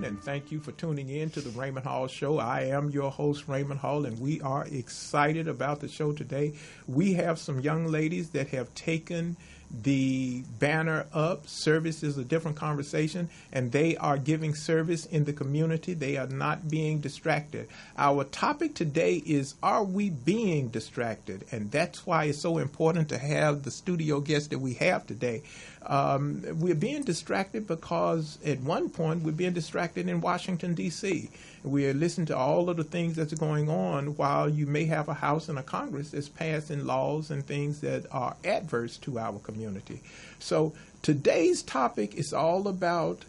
and thank you for tuning in to the Raymond Hall Show. I am your host, Raymond Hall, and we are excited about the show today. We have some young ladies that have taken the banner up. Service is a different conversation, and they are giving service in the community. They are not being distracted. Our topic today is, are we being distracted? And that's why it's so important to have the studio guest that we have today. We're being distracted because at one point we're being distracted in Washington, D.C. We're listening to all of the things that's going on while you may have a House and a Congress that's passing laws and things that are adverse to our community. So today's topic is all about,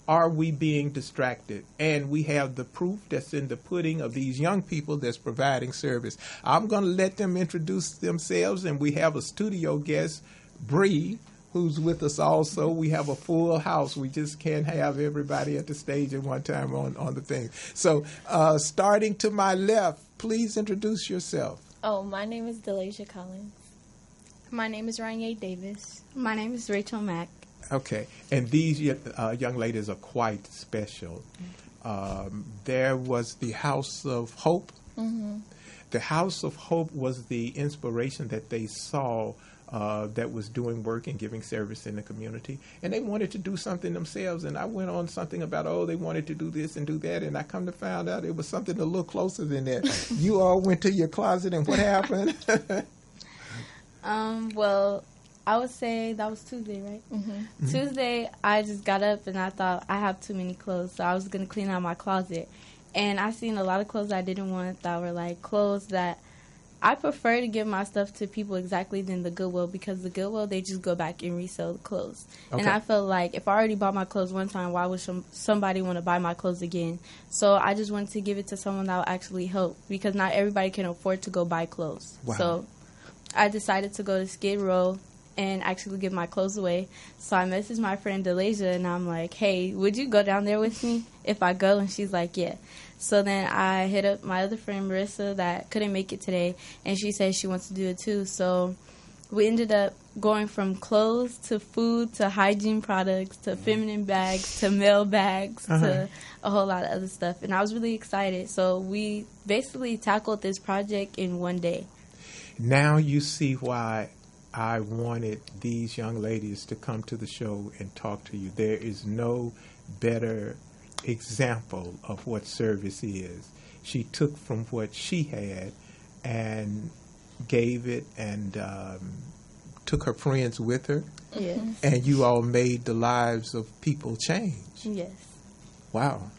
are we being distracted? And we have the proof that's in the pudding of these young people that's providing service. I'm going to let them introduce themselves, and we have a studio guest, Bree, who's with us also. We have a full house. We just can't have everybody at the stage at one time on the thing. So starting to my left, please introduce yourself. Oh, my name is Delasia Collins. My name is Ryan Davis. My name is Rachel Mack. Okay, and these young ladies are quite special. There was the House of Hope. Mm-hmm. The House of Hope was the inspiration that they saw that was doing work and giving service in the community. And they wanted to do something themselves. And I went on something about, they wanted to do this and do that. And I come to find out it was something a little closer than that. You all went to your closet, and what happened? Well, I would say that was Tuesday, right? Mm-hmm. Mm-hmm. Tuesday, I just got up and I thought I have too many clothes. So I was going to clean out my closet. And I seen a lot of clothes I didn't want that were like clothes that I prefer to give my stuff to people exactly than the Goodwill, because the Goodwill, they just go back and resell the clothes. Okay. And I felt like if I already bought my clothes one time, why would somebody want to buy my clothes again? So I just wanted to give it to someone that will actually help, because not everybody can afford to go buy clothes. Wow. So I decided to go to Skid Row and actually give my clothes away. So I messaged my friend Delasia, and I'm like, hey, would you go down there with me if I go? And she's like, yeah. So then I hit up my other friend, Marissa, that couldn't make it today, and she said she wants to do it too. So we ended up going from clothes to food to hygiene products to feminine bags to male bags to a whole lot of other stuff. And I was really excited. So we basically tackled this project in one day. Now you see why I wanted these young ladies to come to the show and talk to you. There is no better example of what service is. She took from what she had and gave it, and took her friends with her. Yes. And you all made the lives of people change. Yes. Wow.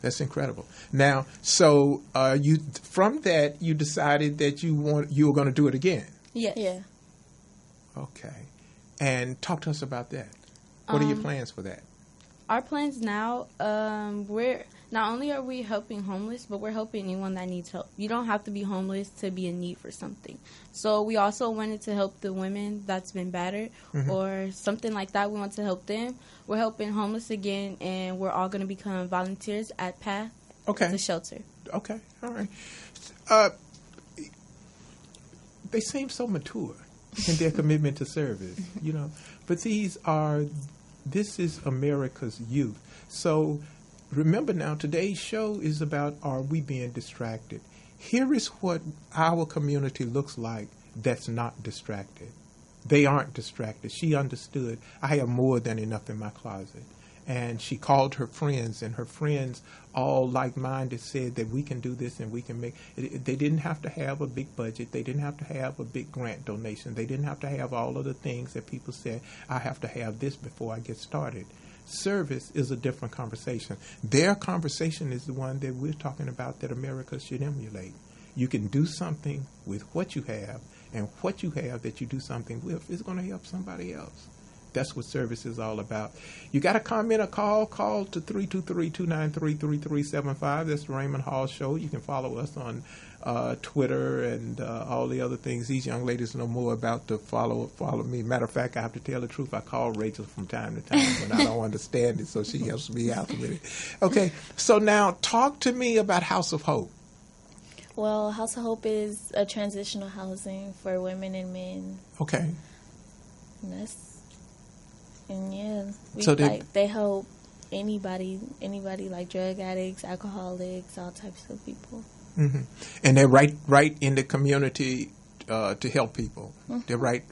That's incredible. Now, so you from that you decided that you were going to do it again. Yes. Yeah. Okay. And talk to us about that. What are your plans for that? Our plans now, we're not only are we helping homeless, but we're helping anyone that needs help. You don't have to be homeless to be in need for something. So we also wanted to help the women that's been battered or something like that. We want to help them. We're helping homeless again, and we're all going to become volunteers at PATH, the shelter. Okay, all right. They seem so mature in their commitment to service, but this is America's youth. So remember now, today's show is about, are we being distracted? Here is what our community looks like that's not distracted. They aren't distracted. She understood, I have more than enough in my closet. And she called her friends, and her friends, all like-minded, said that we can do this and we can make it. They didn't have to have a big budget. They didn't have to have a big grant donation. They didn't have to have all of the things that people said, I have to have this before I get started. Service is a different conversation. Their conversation is the one that we're talking about that America should emulate. You can do something with what you have, and what you have that you do something with is going to help somebody else. That's what service is all about. You got a comment or call to 323-293-3375. That's the Raymond Hall Show. You can follow us on Twitter and all the other things. These young ladies know more about to follow me. Matter of fact, I have to tell the truth. I call Rachel from time to time when I don't understand it, so she helps me out with it. Okay, so now talk to me about House of Hope. Well, House of Hope is a transitional housing for women and men. Okay. And yeah, they help anybody like drug addicts, alcoholics, all types of people. Mm-hmm. And they're right in the community to help people. Mm-hmm. They're right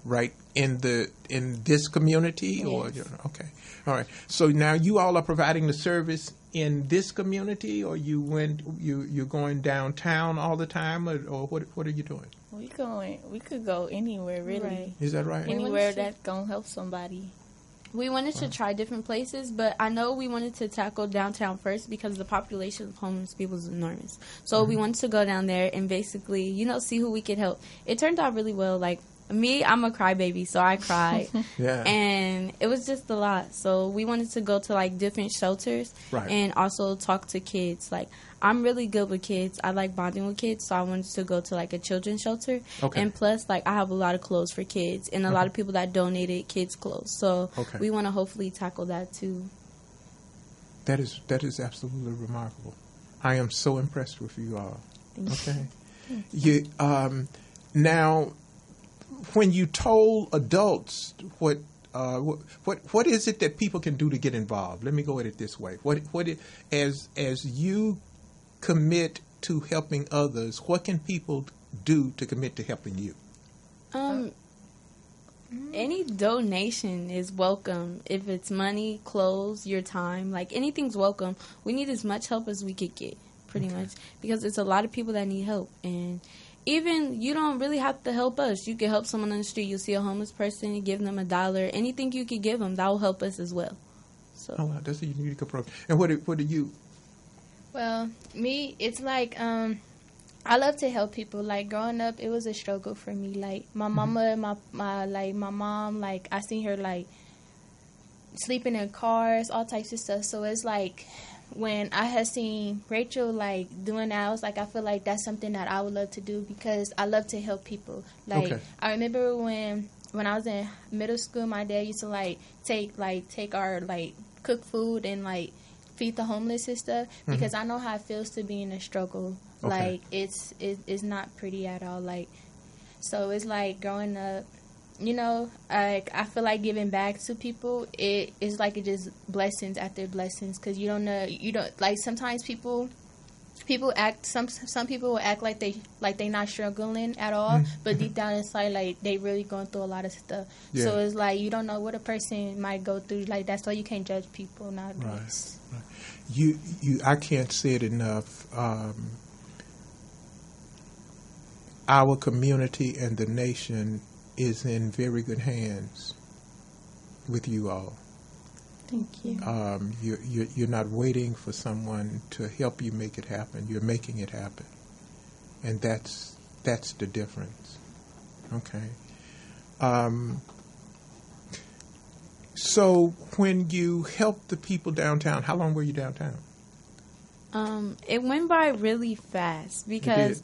in this community, or yes. Okay, all right. So now you all are providing the service in this community, or you're going downtown all the time, or what are you doing? We could go anywhere, really. Right. Is that right? Anywhere that's gonna help somebody. We wanted to try different places, but I know we wanted to tackle downtown first because the population of homeless people is enormous. So we wanted to go down there and basically, see who we could help. It turned out really well. Like, me, I'm a crybaby, so I cried. Yeah. And it was just a lot. So we wanted to go to, like, different shelters and also talk to kids. Like, I'm really good with kids. I like bonding with kids, so I wanted to go to, like, a children's shelter. Okay. And plus, like, I have a lot of clothes for kids and a lot of people that donated kids' clothes. So we want to hopefully tackle that, too. That is absolutely remarkable. I am so impressed with you all. Okay. You now, when you told adults what is it that people can do to get involved? Let me go at it this way. As you commit to helping others, what can people do to commit to helping you? Any donation is welcome. If it's money, clothes, your time, like anything's welcome. We need as much help as we could get, pretty much, because it's a lot of people that need help. And even you don't really have to help us. You can help someone on the street. You'll see a homeless person, you give them $1. Anything you could give them, that will help us as well. So. Oh, wow, that's a unique approach. And what do you? Well, me, it's like I love to help people. Like, growing up, it was a struggle for me. Like, my mama, my mom, like, I seen her, like, sleeping in cars, all types of stuff. So it's like, when I had seen Rachel, like, doing that, I was like, I feel like that's something that I would love to do because I love to help people. Like, I remember when I was in middle school, my dad used to, take our, cook food and, feed the homeless and stuff because I know how it feels to be in a struggle. Like, it's not pretty at all. Like, so it's like growing up, I feel like giving back to people, it is like it just blessings after blessings because you don't know, sometimes people act, some people will act like they not struggling at all, but deep down inside, like, they really going through a lot of stuff. Yeah. So it's like you don't know what a person might go through. Like, that's why you can't judge people nowadays. Right. I can't say it enough. Our community and the nation is in very good hands with you all. Thank you. You're not waiting for someone to help you make it happen. You're making it happen, and that's the difference. Okay. So when you helped the people downtown, how long were you downtown? It went by really fast because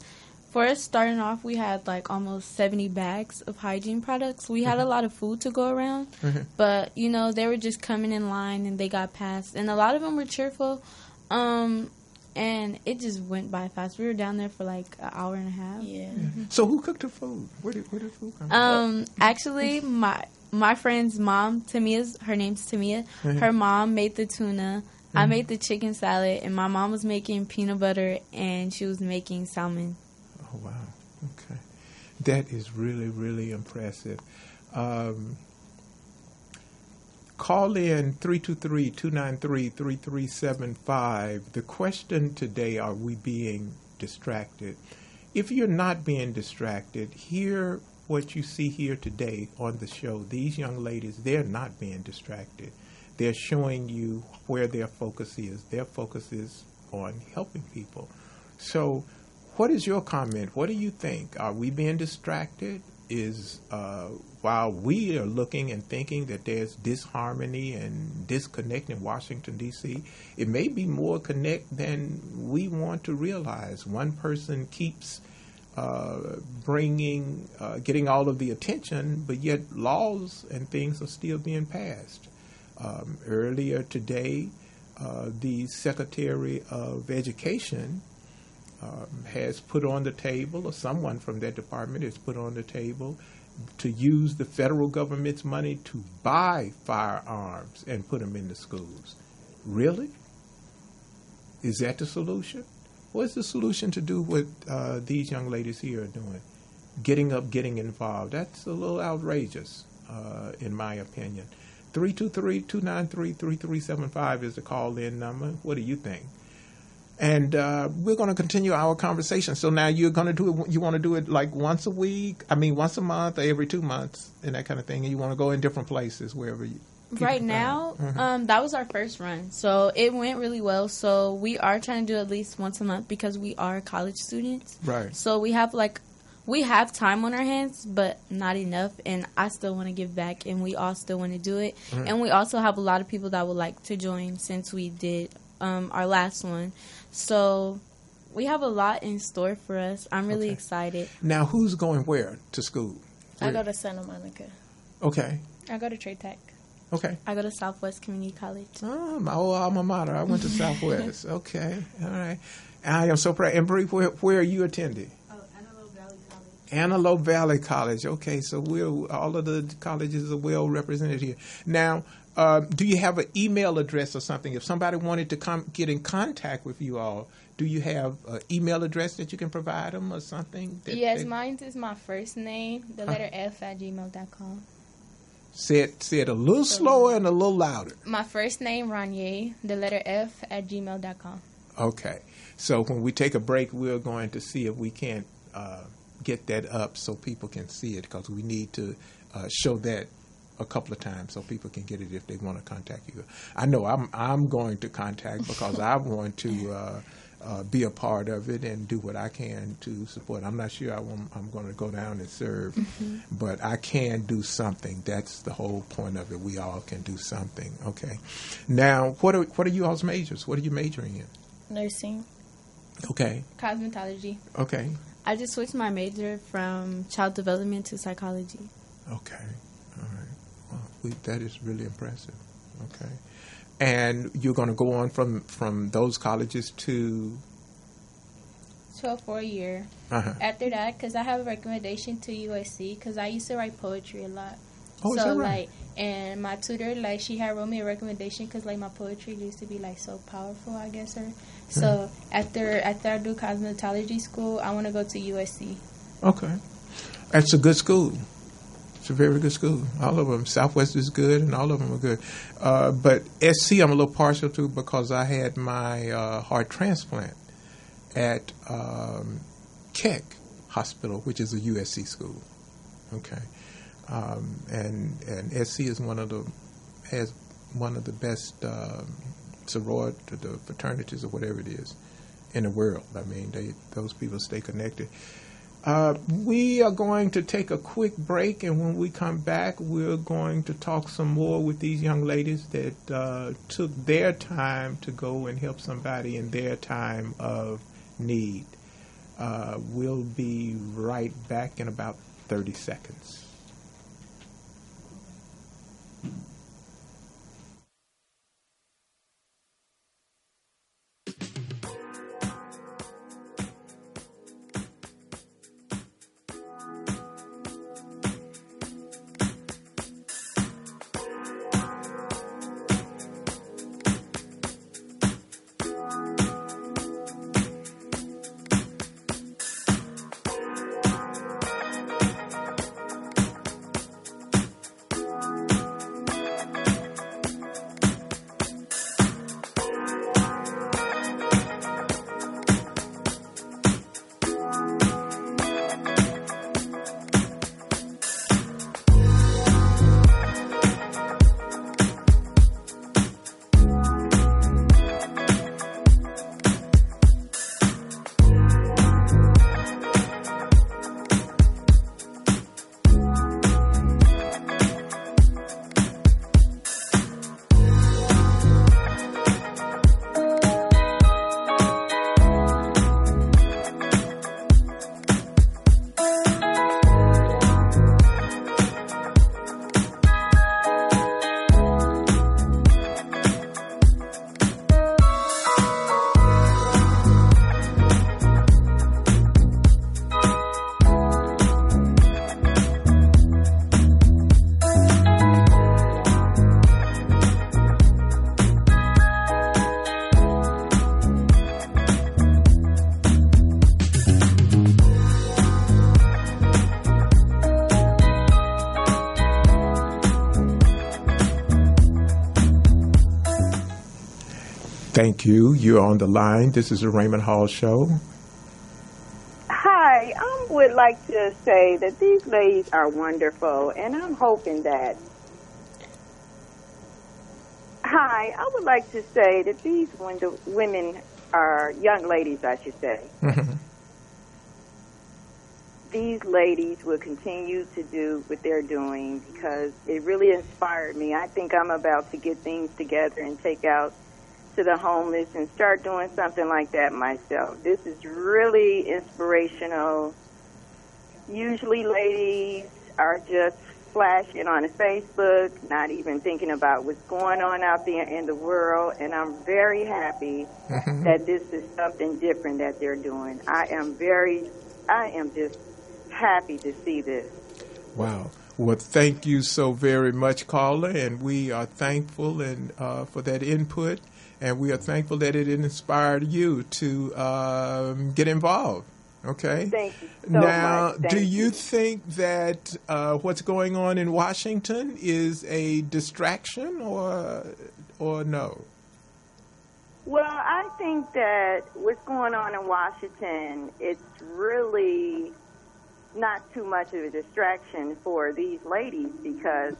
for us starting off, we had almost 70 bags of hygiene products. We had a lot of food to go around, but they were just coming in line and they got passed, and a lot of them were cheerful. And it just went by fast. We were down there for an hour and a half. Yeah. So who cooked the food? Where did food come from? Actually, my friend's mom, her name's Tamia. Her mom made the tuna. I made the chicken salad, and my mom was making peanut butter, and she was making salmon. Oh, wow. Okay. That is really, really impressive. Call in 323-293-3375. The question today, are we being distracted? If you're not being distracted, hear what you see here today on the show. These young ladies, they're not being distracted. They're showing you where their focus is. Their focus is on helping people. So what is your comment? What do you think? Are we being distracted? While we are looking and thinking that there's disharmony and disconnect in Washington, D.C., it may be more connect than we want to realize. One person keeps getting all of the attention, but yet laws and things are still being passed. Earlier today, the Secretary of Education has put on the table, or someone from that department has put on the table, to use the federal government's money to buy firearms and put them in the schools. Really? Is that the solution? What's the solution to do what these young ladies here are doing? Getting up, getting involved. That's a little outrageous, in my opinion. 323-293-3375 is the call-in number. What do you think? And we're going to continue our conversation. So now you're going to do it. You want to do it like once a week? I mean, once a month or every 2 months and that kind of thing. And you want to go in different places wherever you. Right now, that was our first run. So it went really well. So we are trying to do at least once a month because we are college students. Right. So we have time on our hands, but not enough. And I still want to give back, and we all still want to do it. Mm-hmm. And we also have a lot of people that would like to join since we did our last one. So we have a lot in store for us. I'm really excited. Now, who's going where to school? I go to Santa Monica. Okay. I go to Trade Tech. Okay. I go to Southwest Community College. Oh, my old alma mater. I went to Southwest. Okay. All right. I am so proud. And Bree, where are you attending? Antelope Valley College. Antelope Valley College. Okay, so all of the colleges are well represented here. Now, do you have an email address or something? If somebody wanted to get in contact with you all, do you have an email address that you can provide them or something? Yes, mine is my first name, the letter F @gmail.com. Say it a little slower and a little louder. My first name, Ranier, the letter F @gmail.com. Okay. So when we take a break, we're going to see if we can't get that up so people can see it, because we need to show that a couple of times so people can get it if they want to contact you. I know I'm going to contact because I want to be a part of it and do what I can to support. I'm not sure I'm going to go down and serve, but I can do something. That's the whole point of it. We all can do something. Okay. Now, what are you all's majors? What are you majoring in? Nursing. Okay. Cosmetology. Okay. I just switched my major from child development to psychology. Okay. All right. Well, that is really impressive. Okay. And you're going to go on from those colleges to a 4-year. After that, because I have a recommendation to USC, because I used to write poetry a lot. Oh, so, is that right? And my tutor, she had wrote me a recommendation because, my poetry used to be, so powerful, I guess. So, after I do cosmetology school, I want to go to USC. Okay. That's a good school. It's a very good school. All of them. Southwest is good, and all of them are good. But SC I'm a little partial to because I had my heart transplant at Keck Hospital, which is a USC school. Okay. And SC is has one of the best sorority, the fraternities or whatever it is in the world. I mean, those people stay connected. We are going to take a quick break, and when we come back, we're going to talk some more with these young ladies that took their time to go and help somebody in their time of need. We'll be right back in about 30 seconds. Thank you. You're on the line. This is the Raymond Hall Show. Hi, I would like to say that these ladies are wonderful, and I'm hoping that. Hi, I would like to say that these women are young ladies, I should say. Mm-hmm. These ladies will continue to do what they're doing because it really inspired me. I think I'm about to get things together and take out to the homeless and start doing something like that myself. This is really inspirational. Usually ladies are just flashing on Facebook, not even thinking about what's going on out there in the world, and I'm very happy that this is something different that they're doing. I am just happy to see this. Wow. Well, thank you so very much, caller, and we are thankful and for that input, and we are thankful that it inspired you to get involved. Okay. Thank you so now, much. do you think that what's going on in Washington is a distraction or no? Well, I think that what's going on in Washington, it's really not too much of a distraction for these ladies because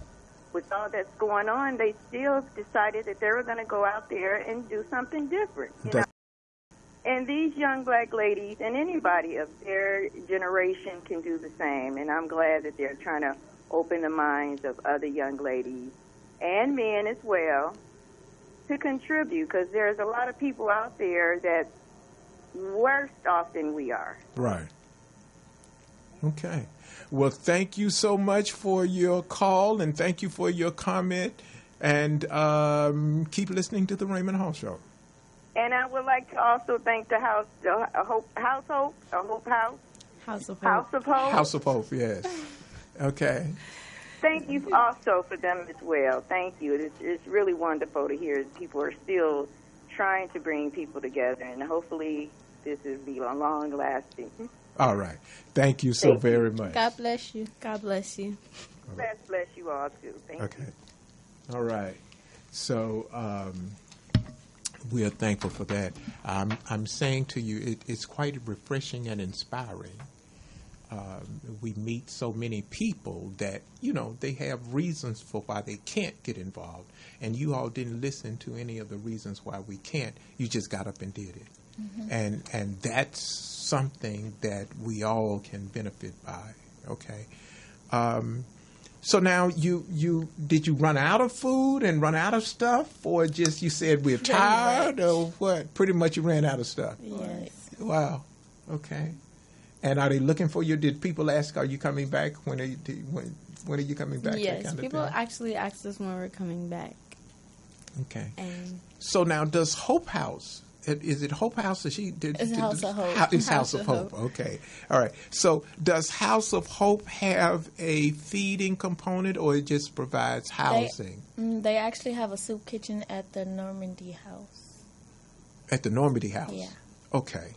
with all that's going on, they still decided that they were going to go out there and do something different. You know? And these young black ladies and anybody of their generation can do the same. And I'm glad that they're trying to open the minds of other young ladies and men as well to contribute because there's a lot of people out there that's worse off than we are. Right. Okay. Well, thank you so much for your call and thank you for your comment. And keep listening to the Raymond Hall Show. And I would like to also thank the House of Hope, yes. Okay. Thank you also for them as well. Thank you. It's really wonderful to hear people are still trying to bring people together, and hopefully this will be long-lasting. All right. Thank you so very much. God bless you. God bless you. God bless you all, too. Thank you. Okay. All right. So we are thankful for that. I'm saying to you, it's quite refreshing and inspiring. We meet so many people that, they have reasons for why they can't get involved. And you all didn't listen to any of the reasons why we can't. You just got up and did it. Mm-hmm. And that's something that we all can benefit by. Okay. So now did you run out of food and run out of stuff, or just you said we're tired, or what? Pretty much you ran out of stuff. Yes. Wow. Okay. And are they looking for you? Did people ask, are you coming back? When are you coming back? Yes, people actually ask us when we're coming back. Okay. And so now does Hope House, is it Hope House? It's House of Hope. It's House of Hope. Okay. All right. So does House of Hope have a feeding component, or it just provides housing? They actually have a soup kitchen at the Normandy House. At the Normandy House? Yeah. Okay.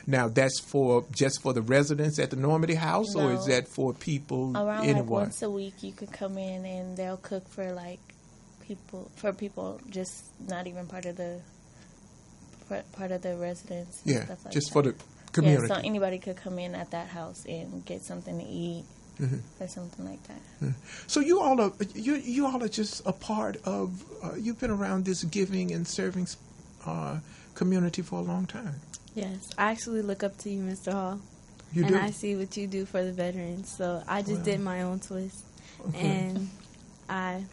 Now, that's just for the residents at the Normandy House, or is that for people around anyone? like once a week you could come in and they'll cook for people just not even part of the residents. Yeah, stuff like just that. for the community. Yeah, so anybody could come in at that house and get something to eat or something like that. Mm-hmm. So you all are just a part of. You've been around this giving and serving community for a long time. yes, I actually look up to you, Mr. Hall. You and do? I see what you do for the veterans. So I just did my own twist. And I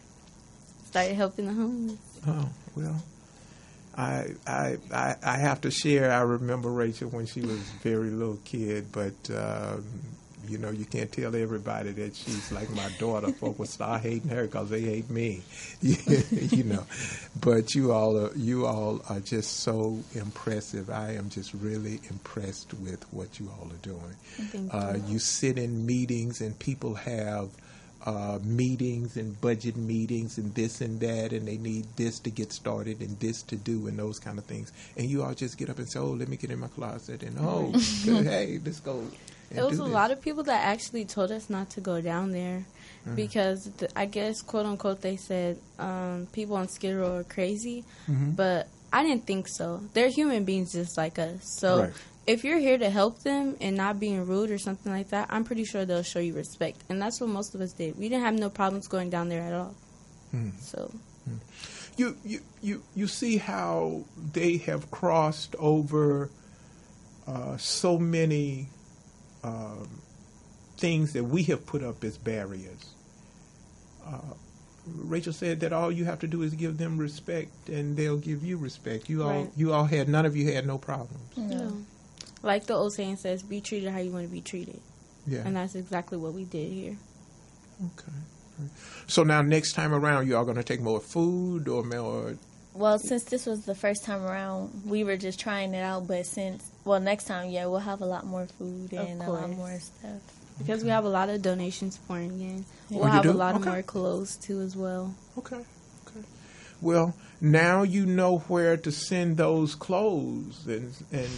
started helping the homeless. Oh, well, I have to share. I remember Rachel when she was a very little kid, but you can't tell everybody that she's like my daughter. Folks will start hating her because they hate me, But you all are just so impressive. I am just really impressed with what you all are doing. Thank you. You sit in meetings and people have meetings and budget meetings and this and that, and they need this to get started and this to do and those kind of things. And you all just get up and say, oh, let me get in my closet and, hey, let's go. There was a lot of people that actually told us not to go down there because I guess, quote unquote, they said people on Skid Row are crazy. But I didn't think so. They're human beings just like us. So Right. if you're here to help them and not being rude or something like that, I'm pretty sure they'll show you respect. And that's what most of us did. We didn't have no problems going down there at all. So You see how they have crossed over so many things that we have put up as barriers. Rachel said that all you have to do is give them respect, and they'll give you respect. Right. None of you had no problems. no. Like the old saying says, be treated how you want to be treated. Yeah. And that's exactly what we did here. Okay. So now, next time around, you all going to take more food or more? Well, since this was the first time around, we were just trying it out. But next time, yeah, we'll have a lot more food and a lot course. more stuff. Because we have a lot of donations pouring in. We'll you have do? a lot of Okay. more clothes, too, as well. Okay. Well, now you know where to send those clothes and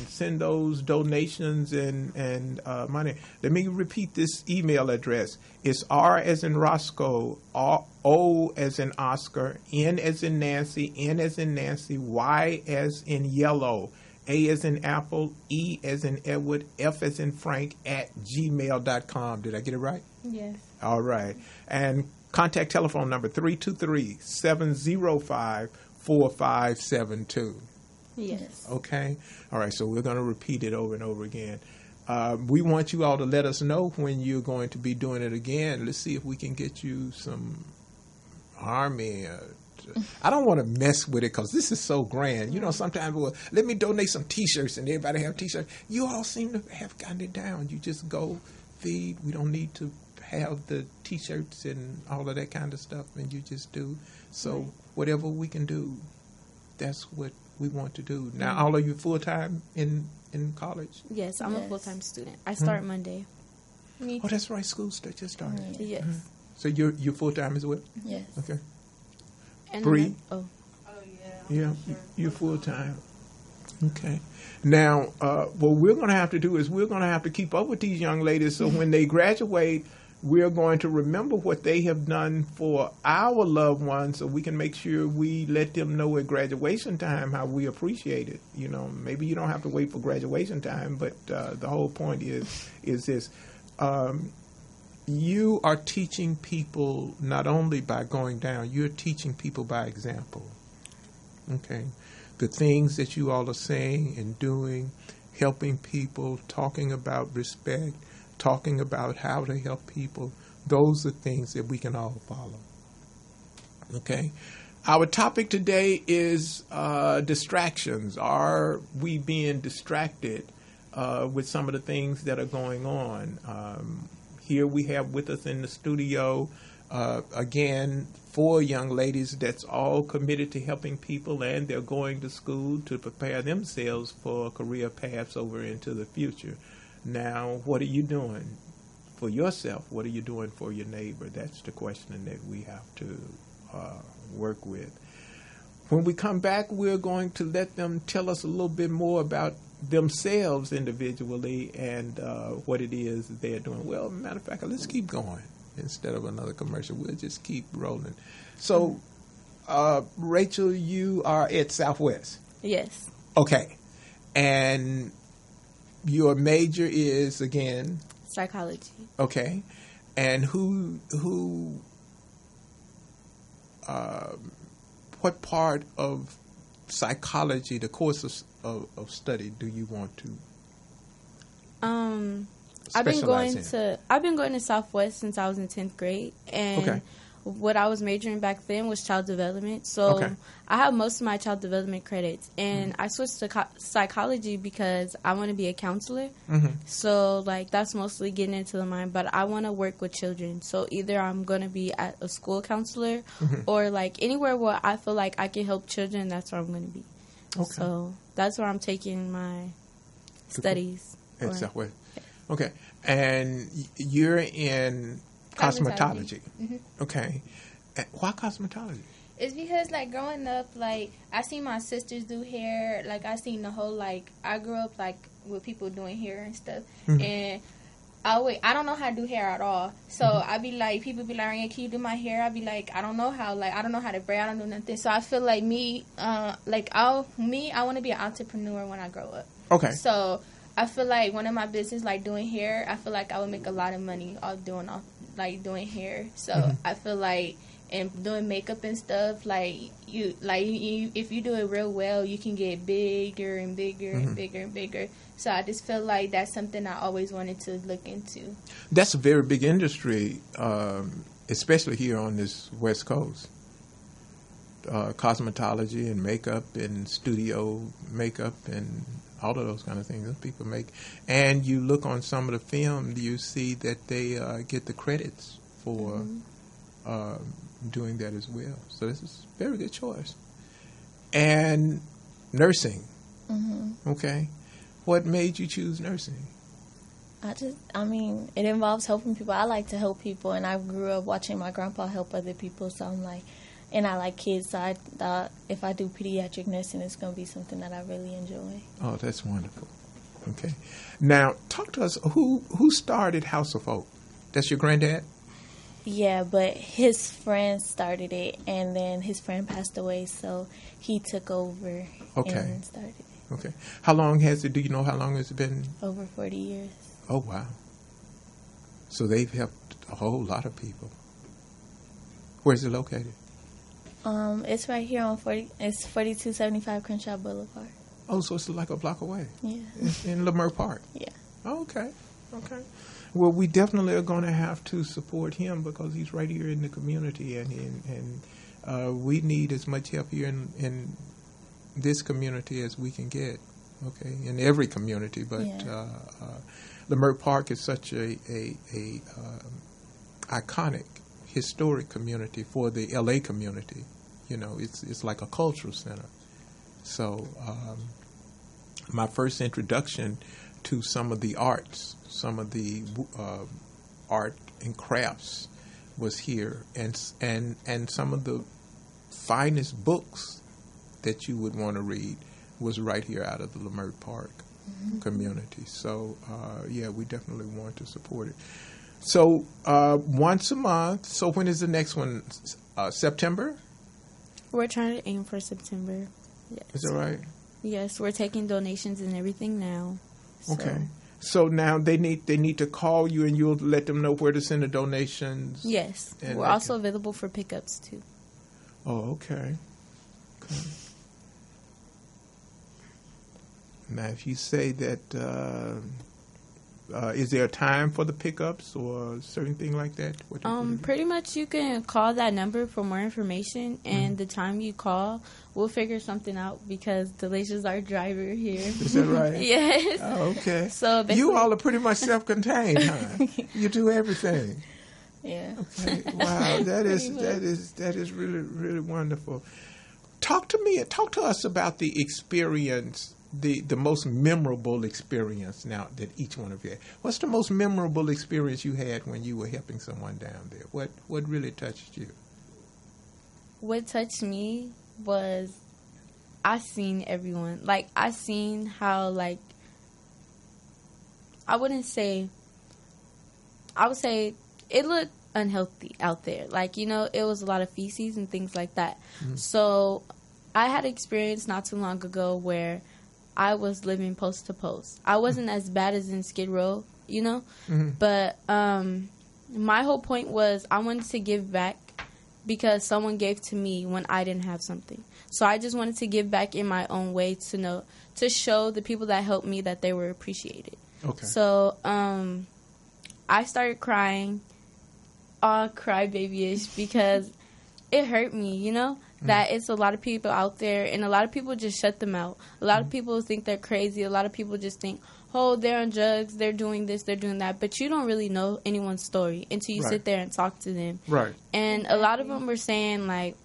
send those donations and money. Let me repeat this email address. It's R as in Roscoe, O as in Oscar, N as in Nancy, N as in Nancy, Y as in yellow, A as in Apple, E as in Edward, F as in Frank @gmail.com. Did I get it right? Yes. All right. And contact telephone number 323-705-4572. Yes. Okay? All right, so we're going to repeat it over and over again. We want you all to let us know when you're going to be doing it again. Let's see if we can get you some army. I don't want to mess with it because this is so grand. You know, sometimes let me donate some T-shirts and everybody have T-shirts. You all seem to have gotten it down. You just go feed. We don't need to have the T-shirts and all of that kind of stuff, and you just do. So whatever we can do, that's what we want to do. Now, all of you full-time in college? Yes, I'm a full-time student. I start Monday. Oh, that's right. School just started. Yes. So you're full-time as well? Yes. Okay. And Bree? Oh. Yeah, you're full-time. Okay. Now, what we're going to have to do is we're going to have to keep up with these young ladies so when they graduate, we're going to remember what they have done for our loved ones so we can make sure we let them know at graduation time how we appreciate it. You know, maybe you don't have to wait for graduation time, but the whole point is this. You are teaching people not only by going down, you're teaching people by example. Okay? The things that you all are saying and doing, helping people, talking about respect, talking about how to help people, those are things that we can all follow. Okay? Our topic today is distractions. Are we being distracted with some of the things that are going on? Here we have with us in the studio, again, 4 young ladies that's all committed to helping people, and they're going to school to prepare themselves for career paths over into the future. Now, what are you doing for yourself? What are you doing for your neighbor? That's the question that we have to work with. When we come back, we're going to let them tell us a little bit more about themselves individually and what it is that they're doing. Well, matter of fact, let's keep going. Instead of another commercial, we'll just keep rolling. So, Rachel, you are at Southwest. Yes. Okay. And your major is, again? Psychology. Okay. And what part of psychology, the course of study, do you want to I've been going specialize to Southwest since I was in 10th grade, and what I was majoring back then was child development. So I have most of my child development credits, and I switched to psychology because I want to be a counselor. So like that's mostly getting into the mind, but I want to work with children. So either I'm going to be at a school counselor or like anywhere where I feel like I can help children. That's where I'm going to be. Okay. So that's where I'm taking my studies. At Southwest. Okay. And you're in cosmetology. Okay. And why cosmetology? It's because, like, growing up, like, I seen my sisters do hair. Like, I seen the whole, like, I grew up, like, with people doing hair and stuff. And I don't know how to do hair at all. So I be like, people be like, can you do my hair? I be like, I don't know how. Like, I don't know how to braid. I don't do nothing. So I feel like I want to be an entrepreneur when I grow up. Okay. So I feel like one of my business, like doing hair, I feel like I would make a lot of money off doing hair. So I feel like, and doing makeup and stuff, if you do it real well, you can get bigger and bigger and bigger and bigger. So I just feel like that's something I always wanted to look into. That's a very big industry, especially here on this West Coast. Cosmetology and makeup and studio makeup and all of those kind of things that people make. And you look on some of the film, you see that they get the credits for doing that as well. So this is a very good choice. And nursing. Okay. What made you choose nursing? It involves helping people. I like to help people, and I grew up watching my grandpa help other people, so I'm like, and I like kids, so I thought if I do pediatric nursing, it's going to be something that I really enjoy. Oh, that's wonderful. Okay. Now, talk to us. Who started House of Hope? That's your granddad? Yeah, but his friend started it, and then his friend passed away, so he took over and started it. Okay. How long has it, do you know how long it's been? Over 40 years. Oh, wow. So they've helped a whole lot of people. Where's it located? It's right here on 4275 Crenshaw Boulevard. Oh, so it's like a block away. Yeah. It's in Lamar Park. Yeah. Oh, okay. Well, we definitely are going to have to support him because he's right here in the community, and we need as much help here in this community as we can get. Okay, in every community, but Lamar Park is such a iconic, historic community for the LA community. You know, it's like a cultural center. So my first introduction to some of the arts, some of the art and crafts was here, and some of the finest books that you would want to read was right here out of the Lamar Park community. So, we definitely want to support it. So, once a month. So, when is the next one? September? We're trying to aim for September. Yes. Is that right? Yes, we're taking donations and everything now. So. Okay. So now they need to call you, and you'll let them know where to send the donations. Yes. We're also available for pickups too. Oh, okay. Now, if you say that, is there a time for the pickups or a certain thing like that? Pretty much you can call that number for more information, and the time you call, we'll figure something out because Delicia's our driver here. Is that right? Yes. Oh, okay. So you all are pretty much self-contained, huh? You do everything. Yeah. Okay. Wow, that is really, really wonderful. Talk to us about the experience, the most memorable experience now that each one of you had. What's the most memorable experience you had when you were helping someone down there? What really touched you? What touched me was I seen everyone. Like, I seen how, like, I would say it looked unhealthy out there. Like, you know, it was a lot of feces and things like that. Mm-hmm. So I had an experience not too long ago where I was living post to post. I wasn't as bad as in Skid Row, you know, but my whole point was I wanted to give back because someone gave to me when I didn't have something. So I just wanted to give back in my own way to show the people that helped me that they were appreciated. Okay. So I started crying, all crybaby-ish, because it hurt me, you know, that it's a lot of people out there, and a lot of people just shut them out. A lot of people think they're crazy. A lot of people just think, oh, they're on drugs, they're doing this, they're doing that. But you don't really know anyone's story until you sit there and talk to them. Right. And a lot of them were saying, like,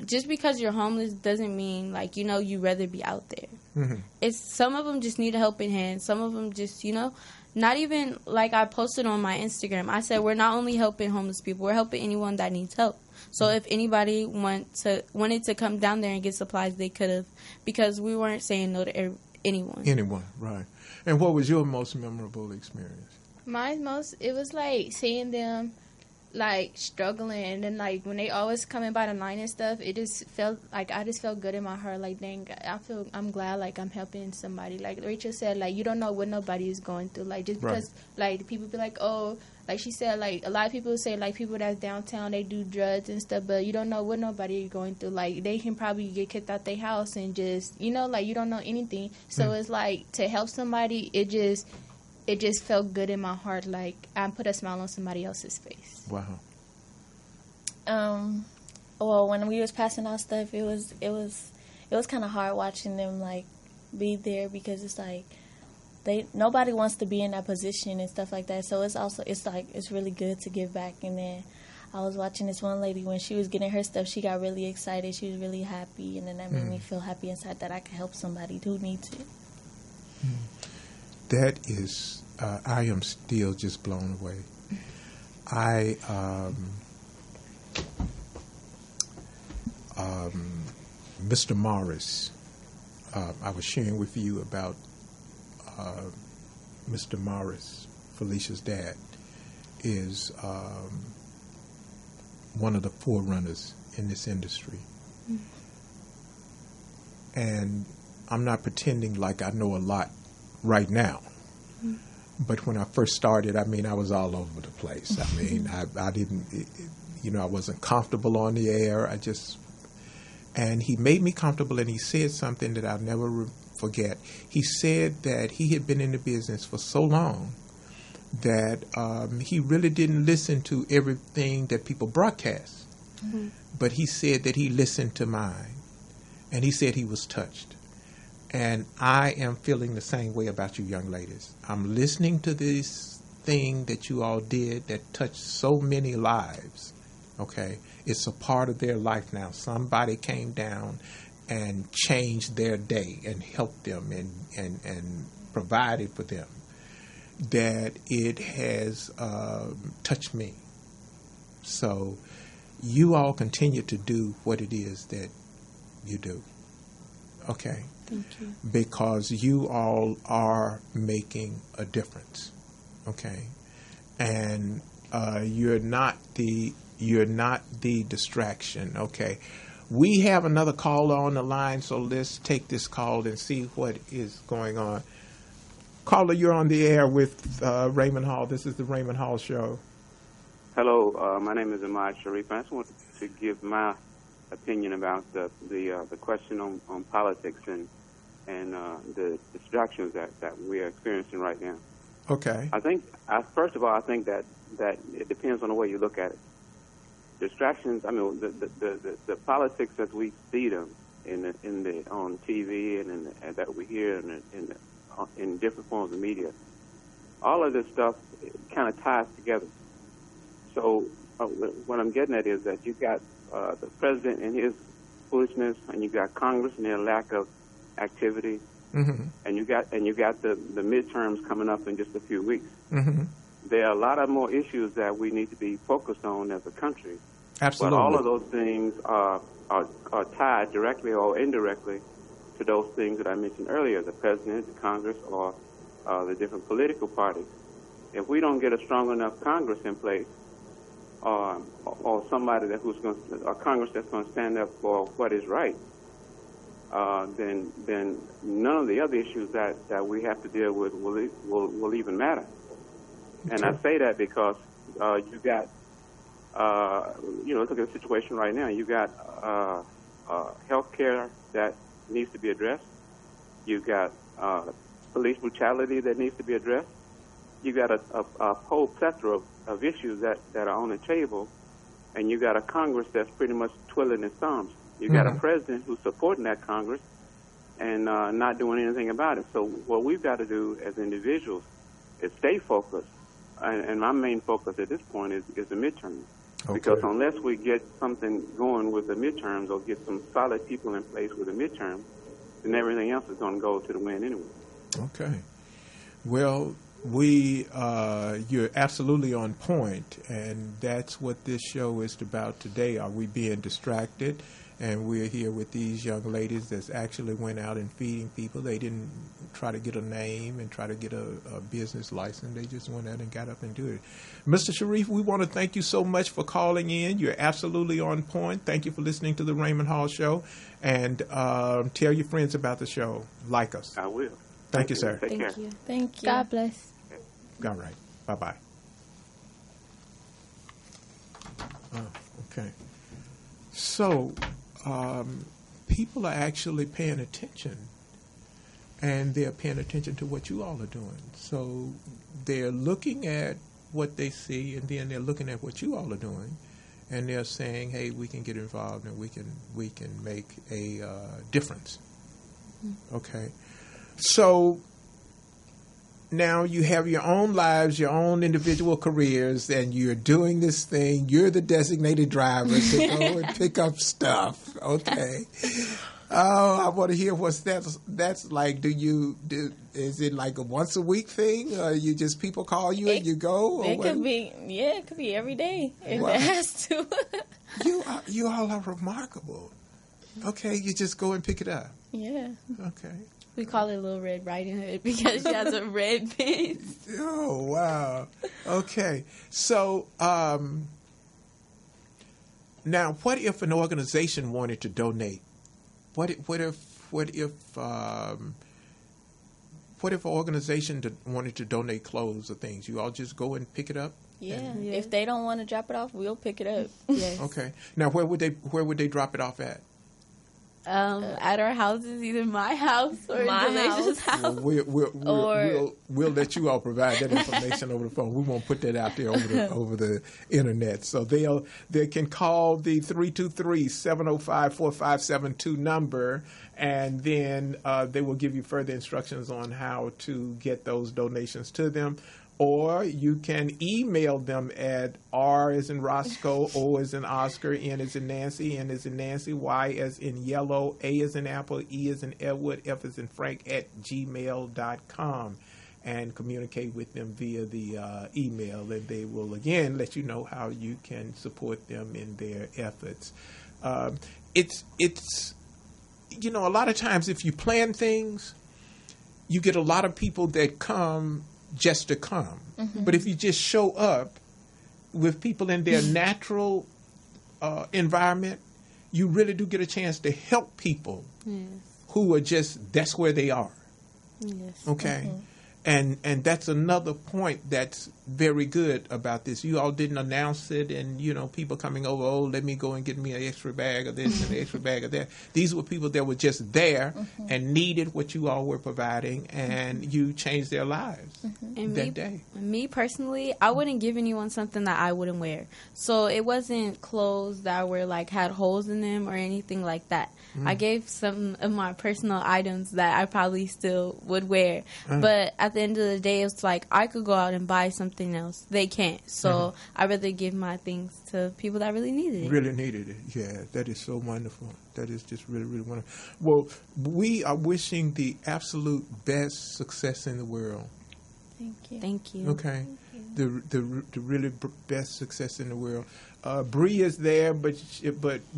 just because you're homeless doesn't mean, like, you know, you'd rather be out there. Mm-hmm. It's some of them just need a helping hand. Some of them just, you know, not even, like I posted on my Instagram. I said we're not only helping homeless people, we're helping anyone that needs help. So if anybody wanted to come down there and get supplies, they could have, because we weren't saying no to anyone. Anyone, right. And what was your most memorable experience? It was like seeing them like struggling, and then like when they always coming by the line and stuff, it just felt like I just felt good in my heart. Like, dang, I'm glad like I'm helping somebody. Like Rachel said, like you don't know what nobody is going through. Like just because like people be like, oh, like she said, like a lot of people say like people that's downtown they do drugs and stuff, but you don't know what nobody is going through. Like they can probably get kicked out their house and just like you don't know anything. So it's like to help somebody, it just felt good in my heart. Like I put a smile on somebody else's face. Wow. Well, when we was passing out stuff, it was kind of hard watching them like be there, because it's like nobody wants to be in that position and stuff like that. So it's really good to give back. And then I was watching this one lady when she was getting her stuff. She got really excited. She was really happy, and then that made me feel happy inside that I could help somebody who needs it. That is, I am still just blown away. Mr. Morris, I was sharing with you about Mr. Morris, Felicia's dad, is one of the forerunners in this industry. And I'm not pretending like I know a lot right now. But when I first started, I mean, I was all over the place. I mean, I didn't, I wasn't comfortable on the air. And he made me comfortable, and he said something that I'll never forget. He said that he had been in the business for so long that he really didn't listen to everything that people broadcast. But he said that he listened to mine, and he said he was touched. And I am feeling the same way about you young ladies. I'm listening to this thing that you all did that touched so many lives, okay? It's a part of their life now. Somebody came down and changed their day and helped them and provided for them. That it has touched me. So you all continue to do what it is that you do, okay? Thank you. Because you all are making a difference, okay? And you're not the distraction, okay? We have another caller on the line, so let's take this call and see what is going on. Caller, you're on the air with Raymond Hall. This is the Raymond Hall Show. Hello, my name is Ahmad Sharif. I just wanted to give my opinion about the question on politics and the distractions that we are experiencing right now. Okay. First of all, I think that it depends on the way you look at it. Distractions. I mean, the politics as we see them on TV and that we hear in different forms of media. All of this stuff kind of ties together. So what I'm getting at is that you got the president and his foolishness, and you got Congress and their lack of activity, and you got the midterms coming up in just a few weeks. There are a lot of more issues that we need to be focused on as a country. Absolutely. But all of those things are tied directly or indirectly to those things that I mentioned earlier: the president, the Congress, or the different political parties. If we don't get a strong enough Congress in place, or somebody a Congress that's going to stand up for what is right, then none of the other issues that we have to deal with will even matter. Okay. And I say that because you got look at the situation right now. You got health care that needs to be addressed. You got police brutality that needs to be addressed. You got a whole plethora of issues that are on the table, and you got a Congress that's pretty much twiddling its thumbs. You got a president who's supporting that Congress and not doing anything about it. So what we've got to do as individuals is stay focused, and my main focus at this point is the midterms. Okay. Because unless we get something going with the midterms or get some solid people in place with the midterms, then everything else is going to go to the wind anyway. Okay. Well, You're absolutely on point, and that's what this show is about today. Are we being distracted? And we're here with these young ladies that actually went out and feeding people. They didn't try to get a name and try to get a business license. They just went out and got up and do it. Mr. Sharif, we want to thank you so much for calling in. You're absolutely on point. Thank you for listening to the Raymond Hall Show. And tell your friends about the show. Like us. I will. Thank you, sir. Take care. Thank you. Thank you. God bless. All right. Bye-bye. Oh, okay. So, people are actually paying attention, and they're paying attention to what you all are doing. So they're looking at what they see, and then they're looking at what you all are doing, and they're saying, "Hey, we can get involved, and we can make a difference." Okay. So now you have your own lives, your own individual careers, and you're doing this thing. You're the designated driver to go and pick up stuff. Okay. Oh, I want to hear what's that's like. Is it like a once a week thing, or you just people call you and you go? Or it could be, it could be every day if Wow. it has to. You all are remarkable. Okay, you just go and pick it up. Yeah. Okay. We call it Little Red Riding Hood because she has a red pin. Oh, wow. Okay. So, now, what if an organization wanted to donate? What if an organization wanted to donate clothes or things? You all just go and pick it up? Yeah. Yeah. If they don't want to drop it off, we'll pick it up. Yes. Okay. Now, where would they drop it off at? At our houses, either my house or My Delicia's house. house. We'll let you all provide that information over the phone. We won't put that out there over the internet. So they can call the 323-705-4572 number, and then they will give you further instructions on how to get those donations to them. Or you can email them at R as in Roscoe, O as in Oscar, N as in Nancy, N as in Nancy, Y as in Yellow, A as in Apple, E as in Edward, F as in Frank at gmail.com, and communicate with them via the email, and they will again let you know how you can support them in their efforts. It's a lot of times if you plan things, you get a lot of people that come just to come. Mm-hmm. But if you just show up with people in their natural environment, you really do get a chance to help people who are that's where they are. Yes. Okay? Mm-hmm. And that's another point that's very good about this. You all didn't announce it, and people coming over, let me go and get me an extra bag of this and an extra bag of that. These were people that were just there and needed what you all were providing, and you changed their lives that day. Me personally, I wouldn't give anyone something that I wouldn't wear. So it wasn't clothes that were had holes in them or anything like that. I gave some of my personal items that I probably still would wear. But at the end of the day, it's I could go out and buy something else. They can't. So I'd rather give my things to people that really needed it. Really needed it. Yeah, that is so wonderful. That is just really, really wonderful. Well, we are wishing the absolute best success in the world. Thank you. Thank you. Okay. The really best success in the world. Bree is there, but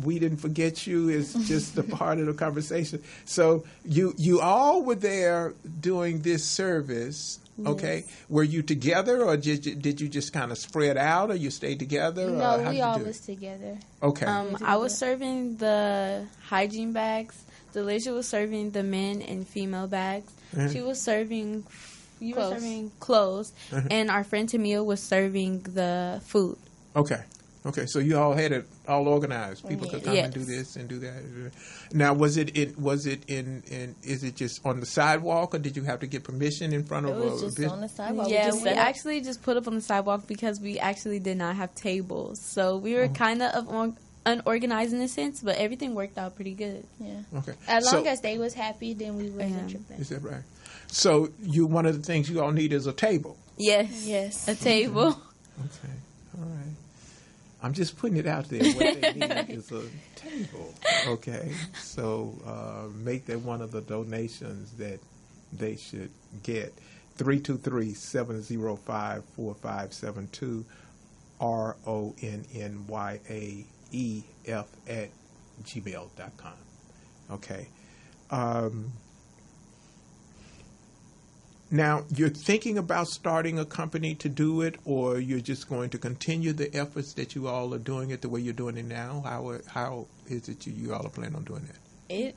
we didn't forget you. It's just a part of the conversation. So you all were there doing this service. Okay. Yes. Were you together, or did you just kind of spread out, or you stayed together? No, or we all was together. Okay. I was serving the hygiene bags. Delisha was serving the men and female bags. She was serving. You were serving clothes, and our friend Tamia was serving the food. Okay. So you all had it all organized. People could come and do this and do that. Now, is it just on the sidewalk, or did you have to get permission in front of? It was just on the sidewalk. Yeah, we actually just put up on the sidewalk because we actually did not have tables, so we were kind of unorganized in a sense, but everything worked out pretty good. Yeah. Okay. As long as they was happy, then we wasn't tripping. Is that right? So one of the things you all need is a table. Yes. A table. Okay. All right. I'm just putting it out there. What they need is a table. Okay. So make that one of the donations that they should get. 323-705-4572, RONNYAEF@gmail.com. Okay. Now, you're thinking about starting a company to do it, or you're just going to continue the efforts that you all are doing it the way you're doing it now? How is it you all are planning on doing that? It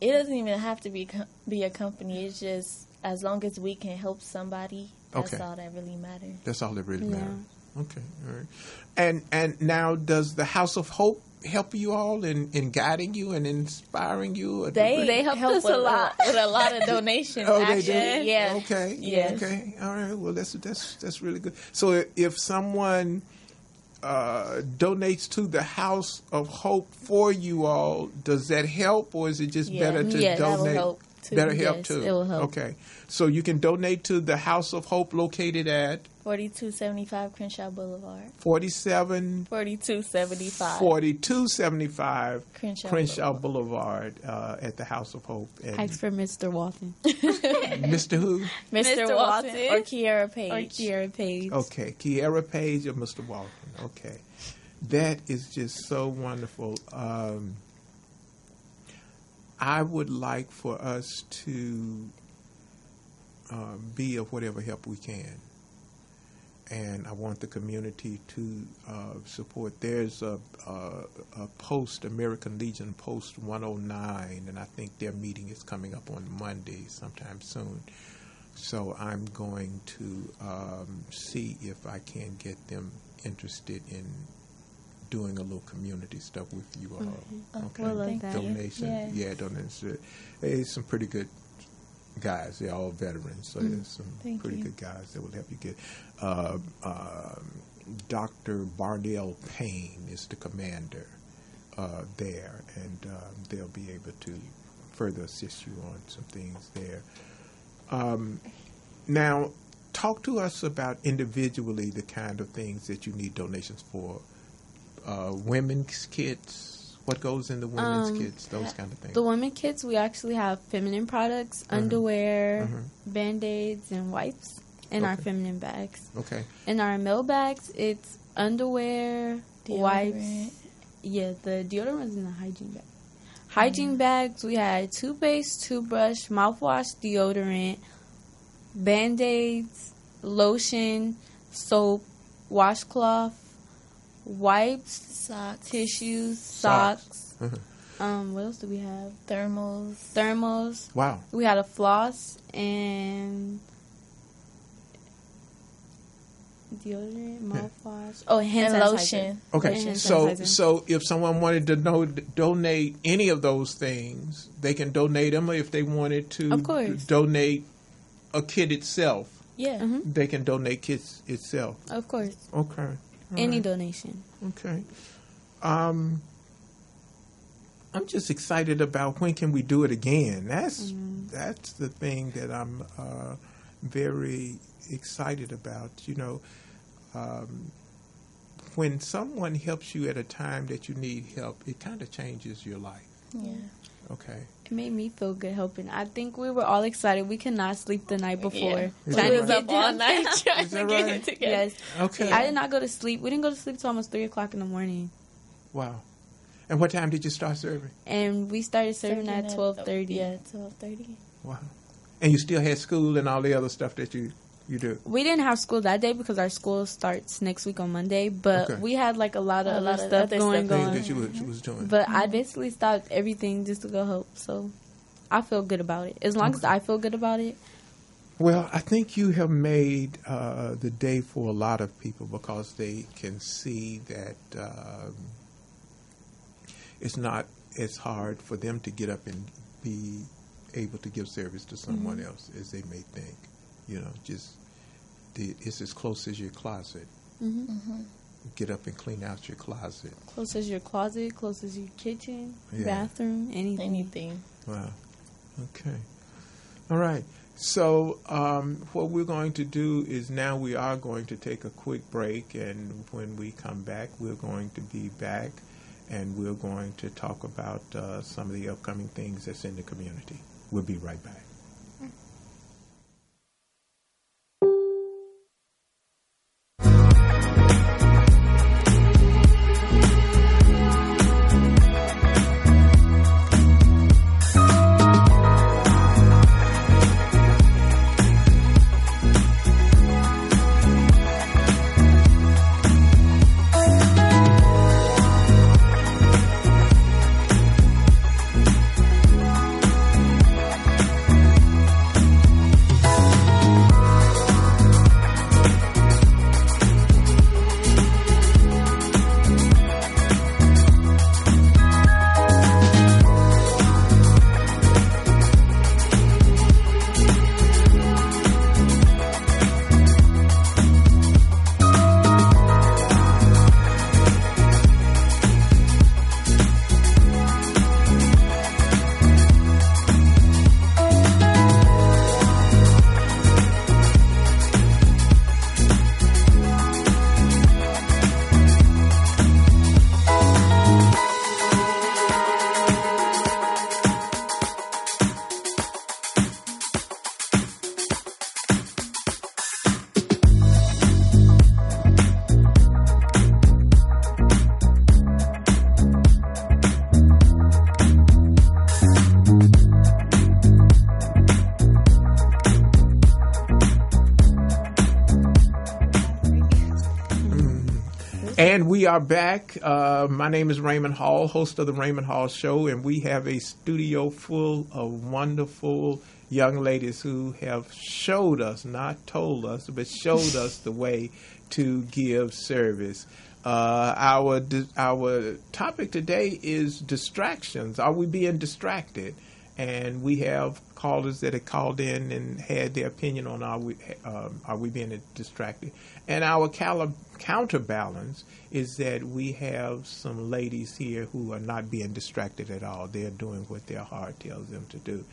doesn't even have to be a company. It's just as long as we can help somebody, that's all that really matters. That's all that really matters. Okay, all right. And now, does the House of Hope help you all in guiding you and inspiring you? They help us a lot with a lot of donations. Oh, actually. they do? Yeah. Okay. Yes. Okay. All right. Well, that's really good. So if someone donates to the House of Hope for you all, does that help, or is it just better to donate? That will help too. Better help Yes, too. It will help. Okay. So you can donate to the House of Hope located at 4275 Crenshaw Boulevard. 4275 Crenshaw Boulevard at the House of Hope. And Ask for Mr. Walton. Mr. Who? Mr. Walton or Kiara Page. Okay, Kiara Page or Mr. Walton. Okay. That is just so wonderful. I would like for us to be of whatever help we can. And I want the community to support. There's a post, American Legion Post 109, and I think their meeting is coming up on Monday sometime soon. So I'm going to see if I can get them interested in doing a little community stuff with you all. Okay, We'll love that. Donation, donations. There's some pretty good guys. They're all veterans, so there's some pretty good guys that will help you get. Dr. Bardell Payne is the commander there, and they'll be able to further assist you on some things there. Now, talk to us about individually the kind of things that you need donations for. Women's kits. What goes in the women's kits? Those kind of things. The women kits, we actually have feminine products, underwear, Band-Aids, and wipes in our feminine bags. Okay. In our male bags, it's underwear, wipes. Yeah, the deodorant is in the hygiene bag. Hygiene bags, we had toothpaste, toothbrush, mouthwash, deodorant, Band-Aids, lotion, soap, washcloth, wipes, socks, tissues, socks. What else do we have? Thermals. Wow. We had a floss and deodorant, mouthwash. Oh, hand and sanitizer. lotion. Okay, so if someone wanted to donate any of those things, they can donate them. Or if they wanted to donate a kit itself, they can donate kits itself. Of course. Okay. Any donation. Okay. I'm just excited about when can we do it again. That's the thing that I'm very excited about. You know, when someone helps you at a time that you need help, it kind of changes your life. Yeah. Okay. It made me feel good helping. I think we were all excited. We could not sleep the night before. Yeah. We was up all night trying to get it together. Yes. Okay. I did not go to sleep. We didn't go to sleep till almost 3 o'clock in the morning. Wow. And what time did you start serving? And we started serving at 12:30. Yeah, 12:30. Wow. And you still had school and all the other stuff that you do? We didn't have school that day because our school starts next week on Monday. But we had like a lot of other stuff going on. That you was doing. But I basically stopped everything just to go help. So I feel good about it. As long as I feel good about it. Well, I think you have made the day for a lot of people because they can see that it's not as hard for them to get up and be able to give service to someone else as they may think. You know, just it's as close as your closet. Get up and clean out your closet. Close as your closet, close as your kitchen, bathroom, anything. Wow. Okay. All right. So what we're going to do is now we are going to take a quick break, and when we come back, we're going to be back, and we're going to talk about some of the upcoming things that's in the community. We'll be right back. We are back. My name is Raymond Hall, host of the Raymond Hall Show, and we have a studio full of wonderful young ladies who have showed us, not told us, but showed us the way to give service. Our topic today is distractions. Are we being distracted? And we have callers that have called in and had their opinion on are we being distracted. And our counterbalance is that we have some ladies here who are not being distracted at all. They're doing what their heart tells them to do.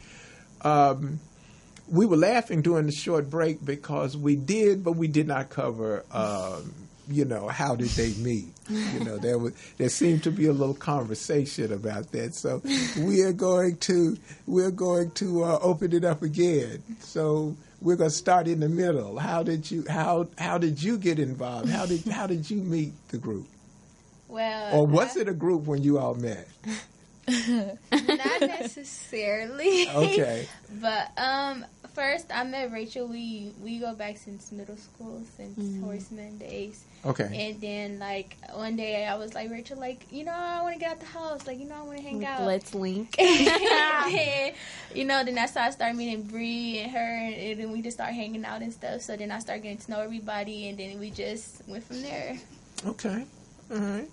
We were laughing during the short break because we did not cover how did they meet? There seemed to be a little conversation about that. So we're going to open it up again. So we're going to start in the middle. How did you get involved? How did you meet the group? Well, or was it a group when you all met? Not necessarily. Okay. But first I met Rachel. We go back since middle school, since Horseman days. Okay. And then one day I was like, Rachel, I want to get out the house. I want to hang out. Let's link. And then that's how I started meeting Bree and her, and then we just started hanging out and stuff. So then I started getting to know everybody, and then we just went from there. Okay. All right.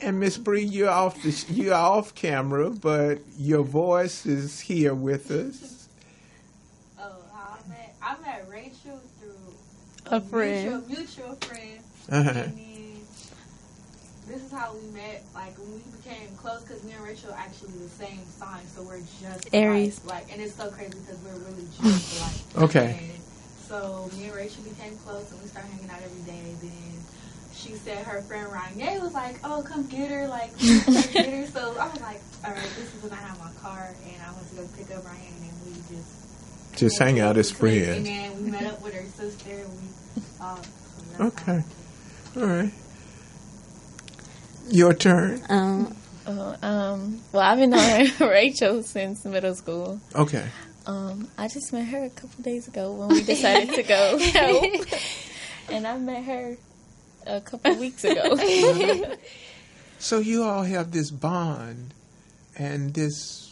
And Miss Bree, you're off camera, but your voice is here with us. Oh, I met Rachel through a friend, mutual friend. Uh-huh. And then this is how we met. When we became close, because me and Rachel actually the same sign, so we're just Aries. and it's so crazy because we're really just like. Okay. And so me and Rachel became close, and we started hanging out every day. Then she said her friend Ryan was like, "Oh, come get her!" Come get her. So I was like, "All right, this is when I have my car, and I went to go pick up Ryan, and we just hang out as friends." And then we met up with her sister. And okay, all right. Your turn. Well, I've been knowing Rachel since middle school. Okay. I just met her a couple days ago when we decided to go help, and I met her a couple weeks ago. So you all have this bond, and this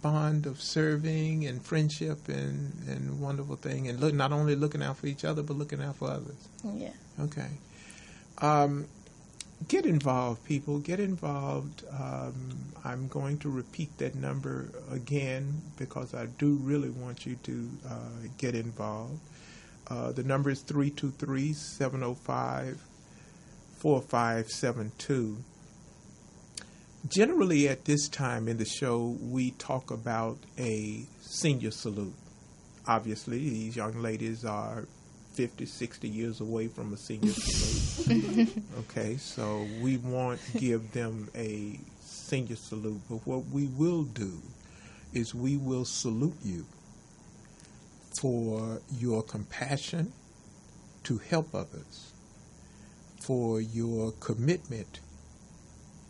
bond of serving and friendship and wonderful thing, and not only looking out for each other, but looking out for others. Yeah. Okay. Get involved, people. Get involved. I'm going to repeat that number again because I do really want you to get involved. The number is 323-705-4572. Generally, at this time in the show, we talk about a senior salute. Obviously, these young ladies are 50, 60 years away from a senior salute. Okay, so we won't give them a senior salute, but what we will do is we will salute you for your compassion to help others, for your commitment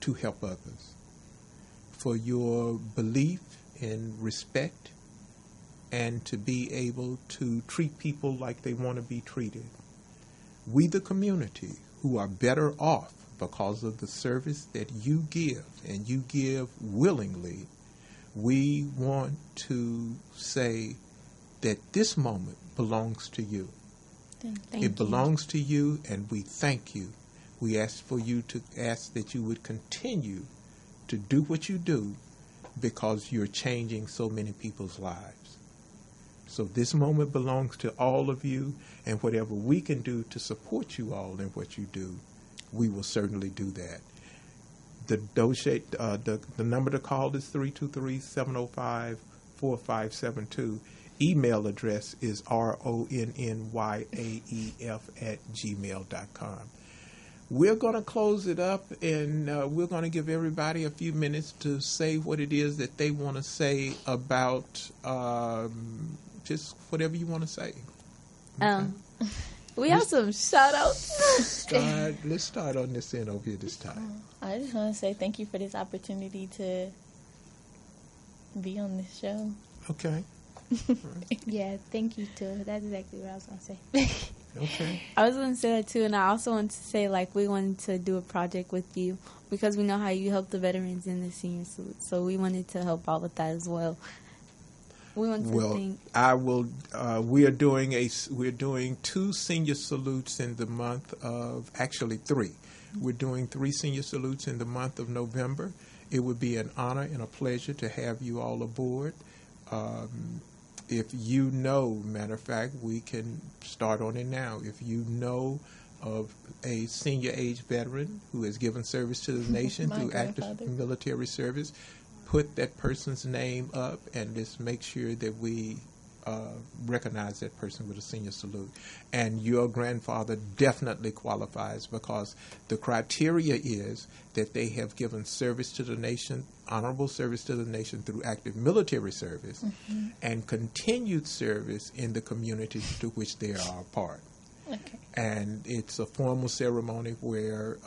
to help others, for your belief in respect and to be able to treat people like they want to be treated. We, the community, who are better off because of the service that you give, and you give willingly, we want to say that this moment belongs to you. It belongs to you, and we thank you. We ask that you would continue to do what you do because you're changing so many people's lives. So this moment belongs to all of you, and whatever we can do to support you all in what you do, we will certainly do that. The number to call is 323-705-4572. Email address is ronnyaf@gmail.com. We're going to close it up, and we're going to give everybody a few minutes to say what it is that they want to say about just whatever you want to say. Okay. We have some shout-outs. Let's start on this end over here this time. I just want to say thank you for this opportunity to be on this show. Okay. Yeah, thank you too. That's exactly what I was going to say. Okay. I was going to say that too, and I also wanted to say, like, we wanted to do a project with you because we know how you help the veterans in the senior salute, so we wanted to help out with that as well. We want to think. I will. We're doing 2 senior salutes in the month of, actually 3. We're doing 3 senior salutes in the month of November. It would be an honor and a pleasure to have you all aboard. If you know, matter of fact, we can start on it now. If you know of a senior age veteran who has given service to the nation through active military service, put that person's name up and just make sure that we recognize that person with a senior salute. And your grandfather definitely qualifies because the criteria is that they have given service to the nation, honorable service to the nation through active military service, and continued service in the communities to which they are a part. Okay. And it's a formal ceremony where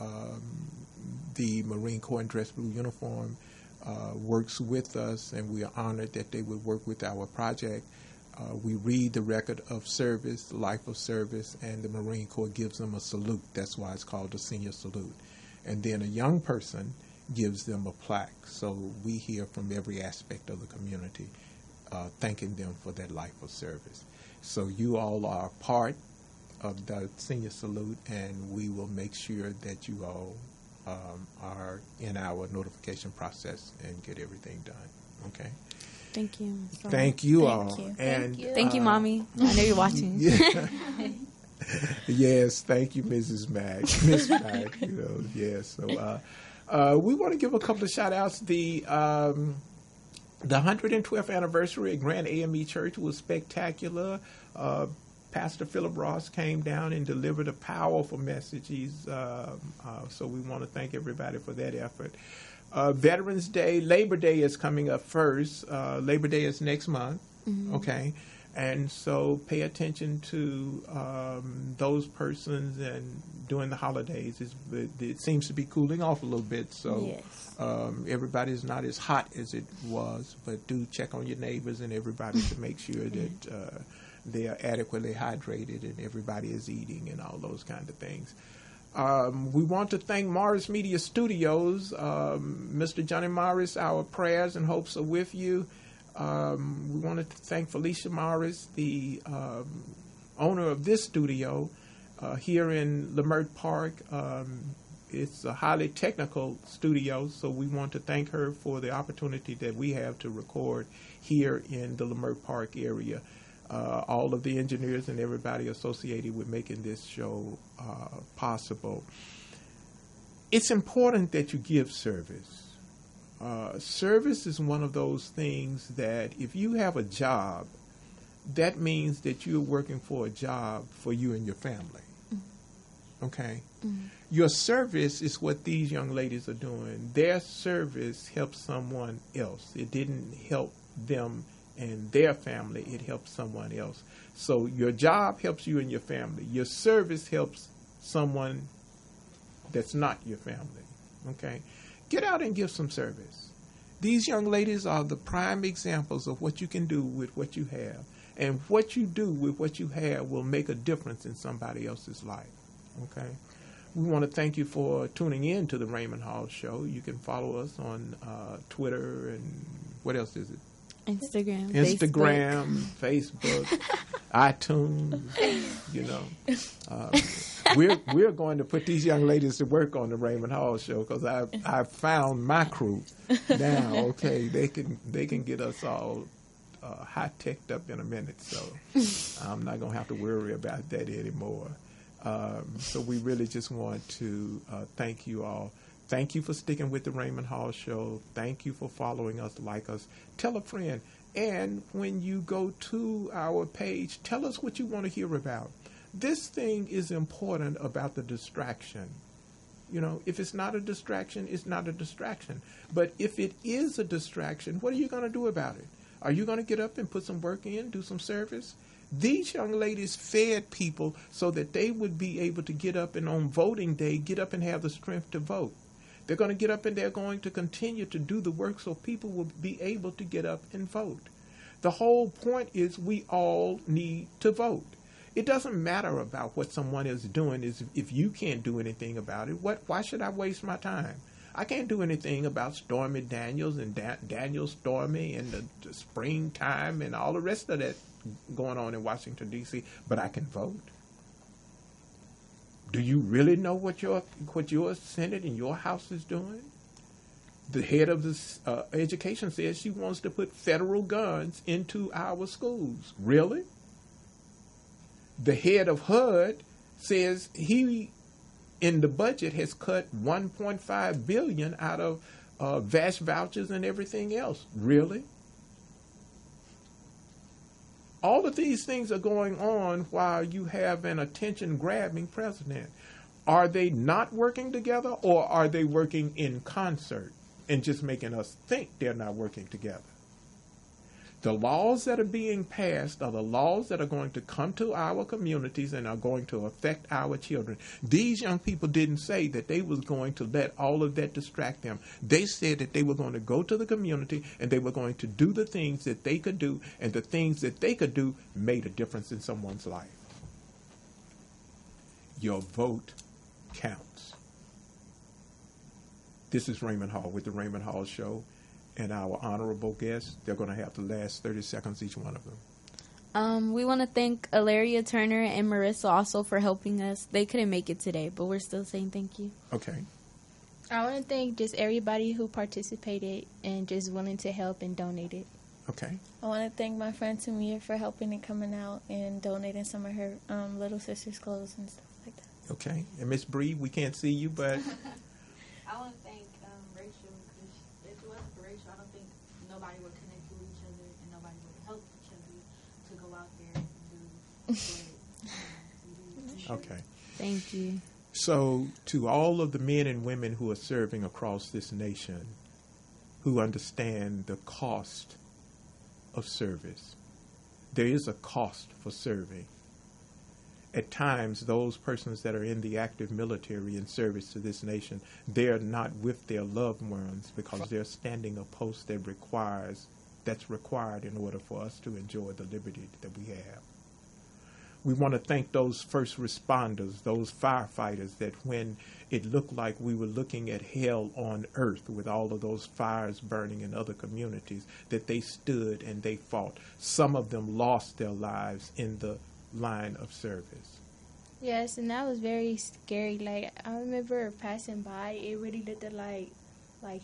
the Marine Corps in dress blue uniform works with us, and we are honored that they would work with our project. We read the record of service, life of service, and the Marine Corps gives them a salute. That's why it's called the senior salute. And then a young person gives them a plaque. So we hear from every aspect of the community thanking them for that life of service. So you all are part of the senior salute, and we will make sure that you all are in our notification process and get everything done. Okay? Thank you. Thank you Thank all. you. And Thank you, Mommy. I know you're watching. Yes, thank you, Mrs. Mack. Miss Mack, yes. So we want to give a couple of shout outs. The 112th anniversary at Grand AME Church was spectacular. Pastor Philip Ross came down and delivered a powerful message. So we want to thank everybody for that effort. Veterans Day, Labor Day is coming up first. Labor Day is next month, okay? And so pay attention to those persons and during the holidays. It seems to be cooling off a little bit, so everybody's not as hot as it was, but do check on your neighbors and everybody to make sure that they are adequately hydrated and everybody is eating and all those kind of things. We want to thank Morris Media Studios. Mr. Johnny Morris, our prayers and hopes are with you. We wanted to thank Felicia Morris, the owner of this studio here in Lemert Park. It's a highly technical studio, so we want to thank her for the opportunity that we have to record here in the Lemert Park area. All of the engineers and everybody associated with making this show possible. It's important that you give service. Service is one of those things that if you have a job, that means that you're working for a job for you and your family. Okay? Your service is what these young ladies are doing. Their service helps someone else. It didn't help them and their family, it helps someone else. So your job helps you and your family. Your service helps someone that's not your family. Okay? Get out and give some service. These young ladies are the prime examples of what you can do with what you have. And what you do with what you have will make a difference in somebody else's life. Okay? We want to thank you for tuning in to the Raymond Hall Show. You can follow us on Twitter and what else is it? Instagram, Facebook, iTunes, we're going to put these young ladies to work on the Raymond Hall Show because I've found my crew now. Okay, they can get us all high teched up in a minute, so I'm not going to have to worry about that anymore. So we really just want to thank you all. Thank you for sticking with the Raymond Hall Show. Thank you for following us, like us. Tell a friend. And when you go to our page, tell us what you want to hear about. This thing is important about the distraction. If it's not a distraction, it's not a distraction. But if it is a distraction, what are you going to do about it? Are you going to get up and put some work in, do some service? These young ladies fed people so that they would be able to get up and on voting day, get up and have the strength to vote. They're going to get up and they're going to continue to do the work so people will be able to get up and vote. The whole point is we all need to vote. It doesn't matter about what someone is doing. If you can't do anything about it, why should I waste my time? I can't do anything about Stormy Daniels and Daniel Stormy and the springtime and all the rest of that going on in Washington, D.C., but I can vote. Do you really know what your Senate and your House is doing? The head of the education says she wants to put federal guns into our schools. Really? The head of HUD says he, in the budget, has cut $1.5 billion out of VASH vouchers and everything else. Really? All of these things are going on while you have an attention-grabbing president. Are they not working together, or are they working in concert and just making us think they're not working together? The laws that are being passed are the laws that are going to come to our communities and are going to affect our children. These young people didn't say that they was going to let all of that distract them. They said that they were going to go to the community and they were going to do the things that they could do, and the things that they could do made a difference in someone's life. Your vote counts. This is Raymond Hall with the Raymond Hall Show. And our honorable guests, they're going to have the last 30 seconds, each one of them. We want to thank Alaria Turner and Marissa also for helping us. They couldn't make it today, but we're still saying thank you. Okay. I want to thank just everybody who participated and just willing to help and donated. Okay. I want to thank my friend Tamia for helping and coming out and donating some of her little sister's clothes and stuff like that. Okay. And Miss Bree, we can't see you, but... I want to thank Rachel, because if it wasn't for Rachel, I don't think nobody would connect with each other and nobody would help each other to go out there and do what Okay. Thank you. So, to all of the men and women who are serving across this nation, who understand the cost of service, there is a cost for serving. At times, those persons that are in the active military in service to this nation, they're not with their loved ones because they're standing a post that's required in order for us to enjoy the liberty that we have. We want to thank those first responders, those firefighters, that when it looked like we were looking at hell on earth with all of those fires burning in other communities, that they stood and they fought. Some of them lost their lives in the line of service. Yes, and that was very scary. Like, I remember passing by, it really looked like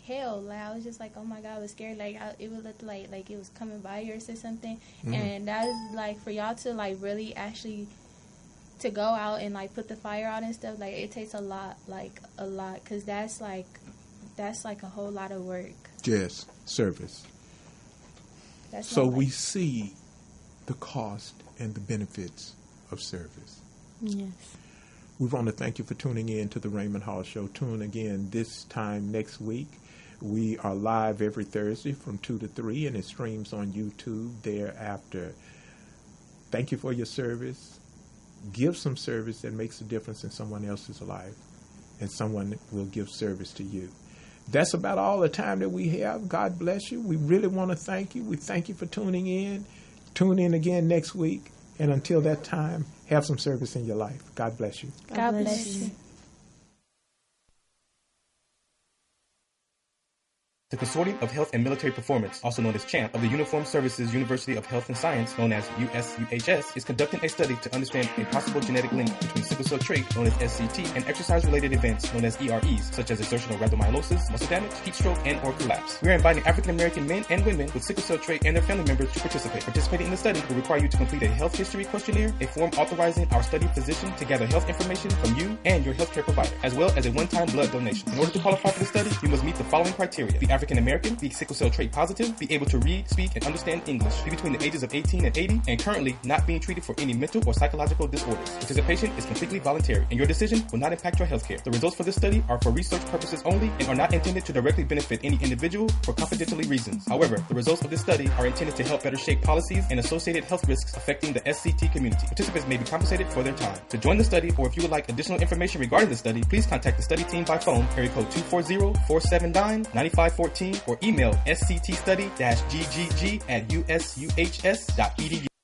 hell. Like, I was just like, oh my God, it was scary. Like, it would look like it was coming by yours or something. Mm-hmm. And that is like, for y'all to like really actually to go out and like put the fire out and stuff, like, it takes a lot, because that's like a whole lot of work. Yes, service. So we see the cost and the benefits of service. Yes. We want to thank you for tuning in to the Raymond Hall Show. Tune again this time next week. We are live every Thursday from 2 to 3, and it streams on YouTube thereafter. Thank you for your service. Give some service that makes a difference in someone else's life, and someone will give service to you. That's about all the time that we have. God bless you. We really want to thank you. We thank you for tuning in. Tune in again next week. And until that time, have some service in your life. God bless you. God bless you. The Consortium of Health and Military Performance, also known as CHAMP, of the Uniformed Services University of Health and Science, known as USUHS, is conducting a study to understand a possible genetic link between sickle cell trait, known as SCT, and exercise-related events, known as EREs, such as exertional rhabdomyolysis, muscle damage, heat stroke, and or collapse. We are inviting African-American men and women with sickle cell trait and their family members to participate. Participating in the study will require you to complete a health history questionnaire, a form authorizing our study physician to gather health information from you and your healthcare provider, as well as a one-time blood donation. In order to qualify for the study, you must meet the following criteria: be African American, be sickle cell trait positive, be able to read, speak, and understand English, be between the ages of 18 and 80, and currently not being treated for any mental or psychological disorders. Participation is completely voluntary, and your decision will not impact your healthcare. The results for this study are for research purposes only and are not intended to directly benefit any individual for confidentiality reasons. However, the results of this study are intended to help better shape policies and associated health risks affecting the SCT community. Participants may be compensated for their time. To join the study, or if you would like additional information regarding the study, please contact the study team by phone, area code 240-479-9514, or email sctstudy-ggg@usuhs.edu.